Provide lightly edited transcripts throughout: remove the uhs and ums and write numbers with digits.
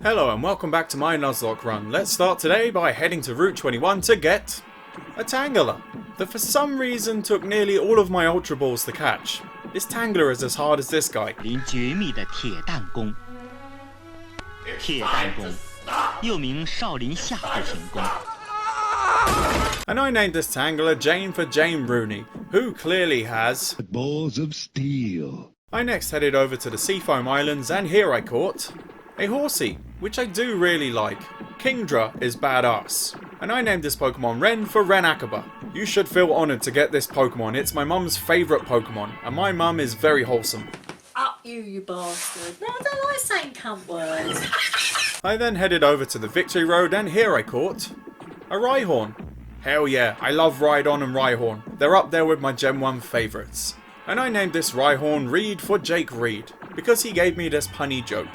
Hello and welcome back to my Nuzlocke run. Let's start today by heading to Route 21 to get a Tangler that for some reason took nearly all of my Ultra Balls to catch. This Tangler is as hard as this guy. 临绝密的铁弹弓，铁弹弓又名少林下腹神功。 And I named this Tangler Jane for Jane Rooney, who clearly has balls of steel. I next headed over to the Seafoam Islands and here I caught a Horsey, which I do really like. Kingdra is badass. And I named this Pokemon Ren for Ren Akaba. You should feel honoured to get this Pokemon. It's my mum's favourite Pokemon, and my mum is very wholesome. Up you bastard. No, I don't like saying cunt words. I then headed over to the Victory Road and here I caught a Rhyhorn. Hell yeah, I love Rhydon and Rhyhorn. They're up there with my Gen 1 favourites. And I named this Rhyhorn Reed for Jake Reed, because he gave me this punny joke.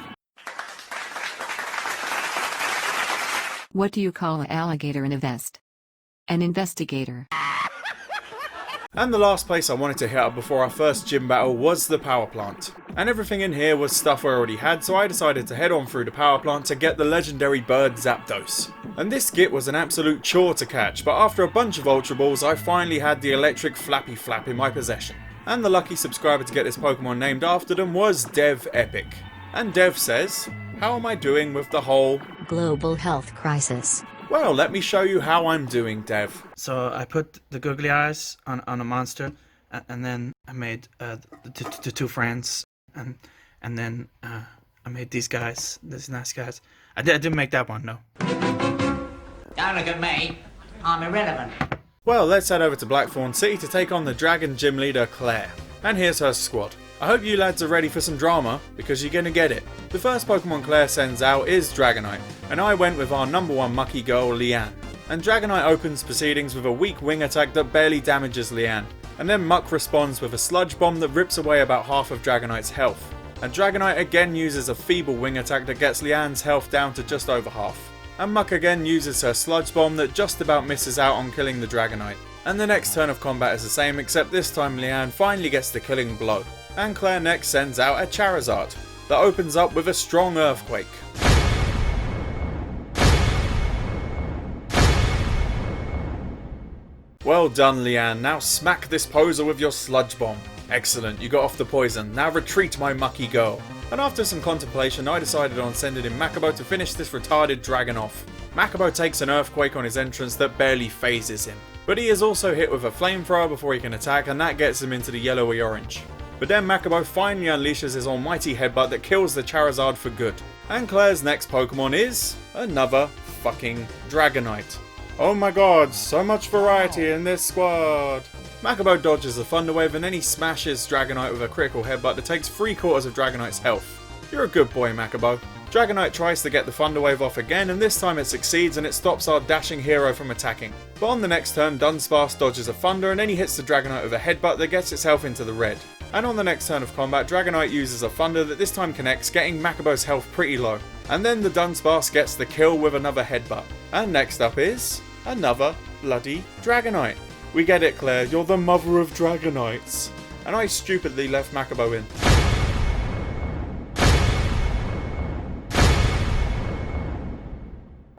What do you call an alligator in a vest? An investigator. And the last place I wanted to hit up before our first gym battle was the power plant. And everything in here was stuff I already had, so I decided to head on through the power plant to get the legendary bird Zapdos. And this Git was an absolute chore to catch, but after a bunch of Ultra Balls I finally had the electric Flappy Flap in my possession. And the lucky subscriber to get this Pokemon named after them was Dev Epic. And Dev says, how am I doing with the whole global health crisis? Well, let me show you how I'm doing, Dev. So I put the googly eyes on a monster, and then I made the two friends, and then I made these guys, these nice guys. I didn't make that one, no. Don't look at me, I'm irrelevant. Well, let's head over to Blackthorn City to take on the Dragon Gym Leader, Claire. And here's her squad. I hope you lads are ready for some drama, because you're gonna get it. The first Pokemon Claire sends out is Dragonite, and I went with our number one mucky girl, Leanne. And Dragonite opens proceedings with a weak wing attack that barely damages Leanne, and then Muck responds with a Sludge Bomb that rips away about half of Dragonite's health. And Dragonite again uses a feeble wing attack that gets Leanne's health down to just over half. And Muck again uses her Sludge Bomb that just about misses out on killing the Dragonite. And the next turn of combat is the same, except this time Leanne finally gets the killing blow. And Claire next sends out a Charizard that opens up with a strong Earthquake. Well done, Leanne. Now smack this poser with your Sludge Bomb. Excellent, you got off the poison. Now retreat, my mucky girl. And after some contemplation, I decided on sending in Makabo to finish this retarded dragon off. Makabo takes an Earthquake on his entrance that barely phases him. But he is also hit with a Flamethrower before he can attack, and that gets him into the yellowy orange. But then Makabo finally unleashes his almighty headbutt that kills the Charizard for good. And Claire's next Pokemon is another fucking Dragonite. Oh my god, so much variety in this squad. Makabo dodges the Thunder Wave and then he smashes Dragonite with a critical headbutt that takes 3/4 of Dragonite's health. You're a good boy, Makabo. Dragonite tries to get the Thunder Wave off again, and this time it succeeds and it stops our dashing hero from attacking. But on the next turn, Dunsparce dodges a Thunder and then he hits the Dragonite with a headbutt that gets itself into the red. And on the next turn of combat, Dragonite uses a Thunder that this time connects, getting Makabo's health pretty low. And then the Dunsparce gets the kill with another headbutt. And next up is another bloody Dragonite. We get it, Claire, you're the mother of Dragonites. And I stupidly left Makabo in.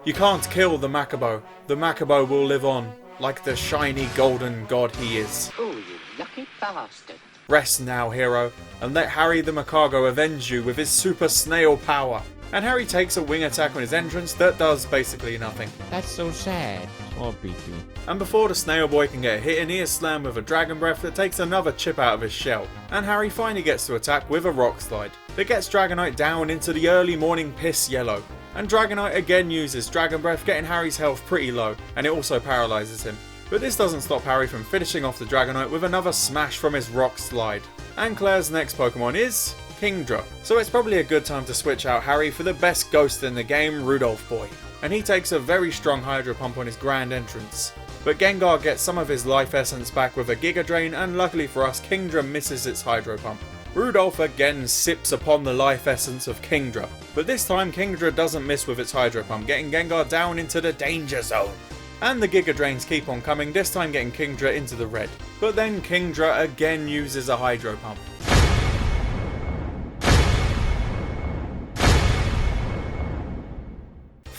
You can't kill the Makabo. The Makabo will live on, like the shiny golden god he is. Oh, you lucky bastard. Rest now, hero, and let Harry the Macago avenge you with his super snail power. And Harry takes a wing attack on his entrance that does basically nothing. That's so sad. Oh, Beefy. And before the snail boy can get a hit in, he is slammed with a Dragon Breath that takes another chip out of his shell. And Harry finally gets to attack with a Rock Slide that gets Dragonite down into the early morning piss yellow. And Dragonite again uses Dragon Breath, getting Harry's health pretty low, and it also paralyzes him. But this doesn't stop Harry from finishing off the Dragonite with another smash from his Rock Slide. And Claire's next Pokemon is Kingdra. So it's probably a good time to switch out Harry for the best ghost in the game, Rudolph Boy. And he takes a very strong Hydro Pump on his grand entrance. But Gengar gets some of his life essence back with a Giga Drain, and luckily for us, Kingdra misses its Hydro Pump. Rudolph again sips upon the life essence of Kingdra, but this time Kingdra doesn't miss with its Hydro Pump, getting Gengar down into the danger zone. And the Giga Drains keep on coming, this time getting Kingdra into the red. But then Kingdra again uses a Hydro Pump.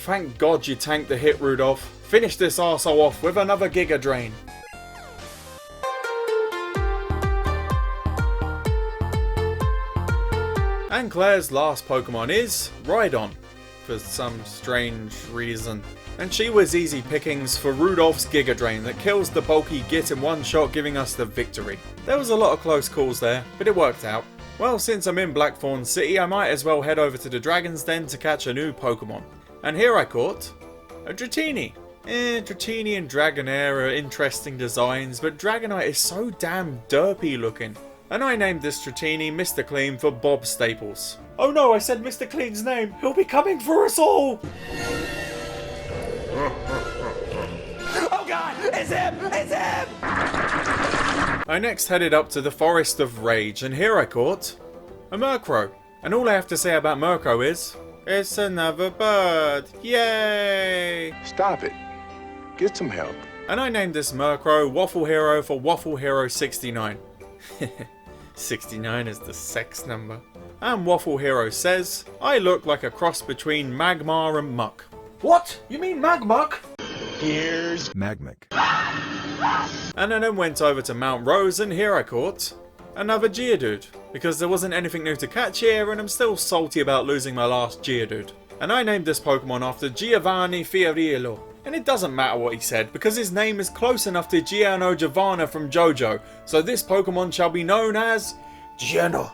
thank God you tanked the hit, Rudolph. Finish this arsehole off with another Giga Drain. And Claire's last Pokemon is Rhydon, for some strange reason. And she was easy pickings for Rudolph's Giga Drain that kills the bulky Git in one shot, giving us the victory. There was a lot of close calls there, but it worked out. Well, since I'm in Blackthorn City, I might as well head over to the Dragon's Den to catch a new Pokemon. And here I caught a Dratini. Dratini and Dragonair are interesting designs, but Dragonite is so damn derpy looking. And I named this Dratini Mr. Clean for Bob Staples. Oh no, I said Mr. Clean's name. He'll be coming for us all! Oh God! It's him! It's him! I next headed up to the Forest of Rage, and here I caught a Murkrow. And all I have to say about Murkrow is, it's another bird. Yay! Stop it. Get some help. And I named this Murkrow Waffle Hero for Waffle Hero 69. 69 is the sex number. And Waffle Hero says, I look like a cross between Magmar and Muck. What? You mean Magmuck? Here's Magmic. And I then went over to Mount Rose, and here I caught another Geodude, because there wasn't anything new to catch here and I'm still salty about losing my last Geodude. And I named this Pokemon after Giovanni Fiorillo. And it doesn't matter what he said, because his name is close enough to Giano Giovanna from JoJo, so this Pokemon shall be known as Giano.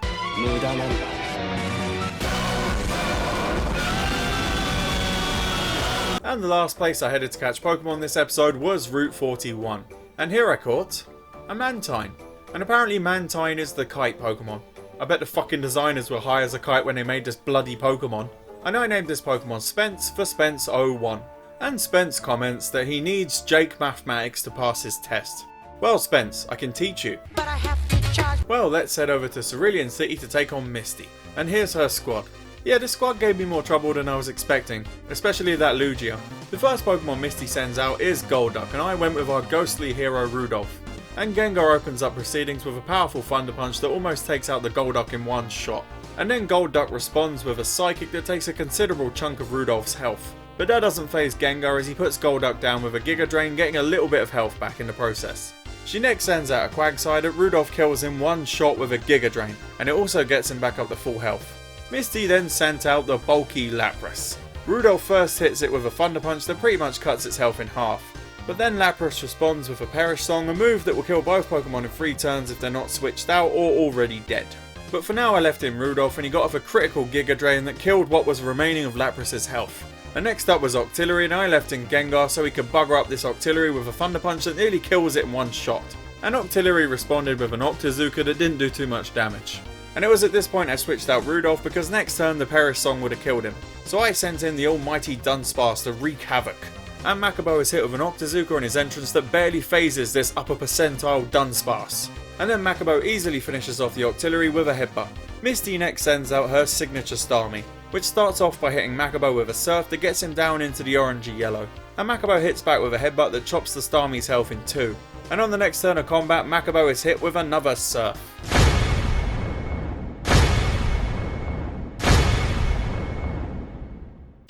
And the last place I headed to catch Pokemon this episode was Route 41. And here I caught a Mantine. And apparently Mantine is the kite Pokemon. I bet the fucking designers were high as a kite when they made this bloody Pokemon. And I named this Pokemon Spence for Spence01. And Spence comments that he needs Jake Mathematics to pass his test. Well Spence, I can teach you. But I have to charge. Well, let's head over to Cerulean City to take on Misty. And here's her squad. Yeah, this squad gave me more trouble than I was expecting, especially that Lugia. The first Pokemon Misty sends out is Golduck, and I went with our ghostly hero Rudolph. And Gengar opens up proceedings with a powerful Thunder Punch that almost takes out the Golduck in one shot. And then Golduck responds with a Psychic that takes a considerable chunk of Rudolph's health. But that doesn't faze Gengar as he puts Golduck down with a Giga Drain, getting a little bit of health back in the process. She next sends out a Quagsire that Rudolph kills in one shot with a Giga Drain, and it also gets him back up to full health. Misty then sent out the bulky Lapras. Rudolph first hits it with a Thunder Punch that pretty much cuts its health in half. But then Lapras responds with a Perish Song, a move that will kill both Pokemon in 3 turns if they're not switched out or already dead. But for now I left in Rudolph and he got off a critical Giga Drain that killed what was remaining of Lapras' health. And next up was Octillery, and I left in Gengar so he could bugger up this Octillery with a Thunder Punch that nearly kills it in one shot. And Octillery responded with an Octazooka that didn't do too much damage. And it was at this point I switched out Rudolph because next turn the Perish Song would have killed him. So I sent in the almighty Dunsparce to wreak havoc. And Makabo is hit with an Octazooka on his entrance that barely phases this upper percentile Dunsparce. And then Makabo easily finishes off the Octillery with a Headbutt. Misty next sends out her signature Starmie, which starts off by hitting Makabo with a Surf that gets him down into the orangey yellow. And Makabo hits back with a Headbutt that chops the Starmie's health in 2. And on the next turn of combat, Makabo is hit with another Surf.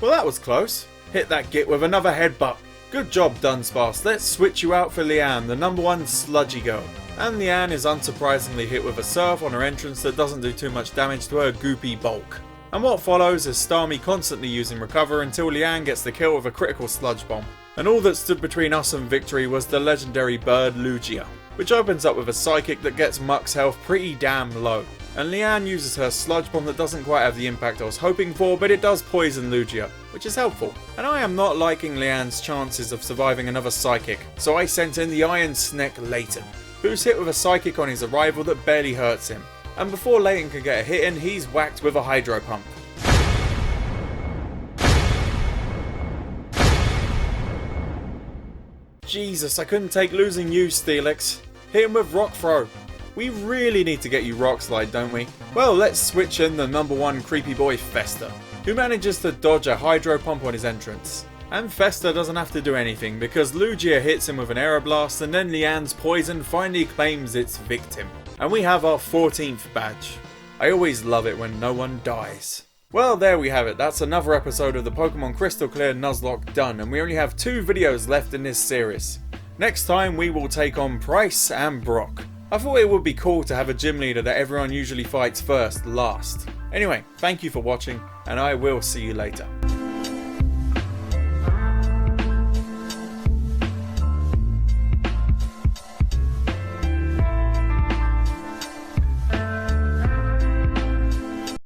Well, that was close. Hit that Git with another Headbutt. Good job, Dunsparce. Let's switch you out for Leanne, the #1 sludgy girl. And Leanne is unsurprisingly hit with a Surf on her entrance that doesn't do too much damage to her goopy bulk. And what follows is Starmie constantly using Recover until Leanne gets the kill with a critical Sludge Bomb. And all that stood between us and victory was the legendary bird Lugia, which opens up with a Psychic that gets Muck's health pretty damn low. And Leanne uses her Sludge Bomb that doesn't quite have the impact I was hoping for, but it does poison Lugia, which is helpful. And I am not liking Leanne's chances of surviving another Psychic, so I sent in the Iron Sneck Layton, who's hit with a Psychic on his arrival that barely hurts him. And before Layton can get a hit in, he's whacked with a Hydro Pump. Jesus, I couldn't take losing you, Steelix. Hit him with Rock Throw. We really need to get you Rock Slide, don't we? Well, let's switch in the #1 creepy boy Fester, who manages to dodge a Hydro Pump on his entrance. And Fester doesn't have to do anything because Lugia hits him with an Aeroblast and then Leanne's poison finally claims its victim. And we have our 14th badge. I always love it when no one dies. Well, there we have it. That's another episode of the Pokemon Crystal Clear Nuzlocke done, and we only have 2 videos left in this series. Next time we will take on Price and Brock. I thought it would be cool to have a gym leader that everyone usually fights first last. Anyway, thank you for watching, and I will see you later.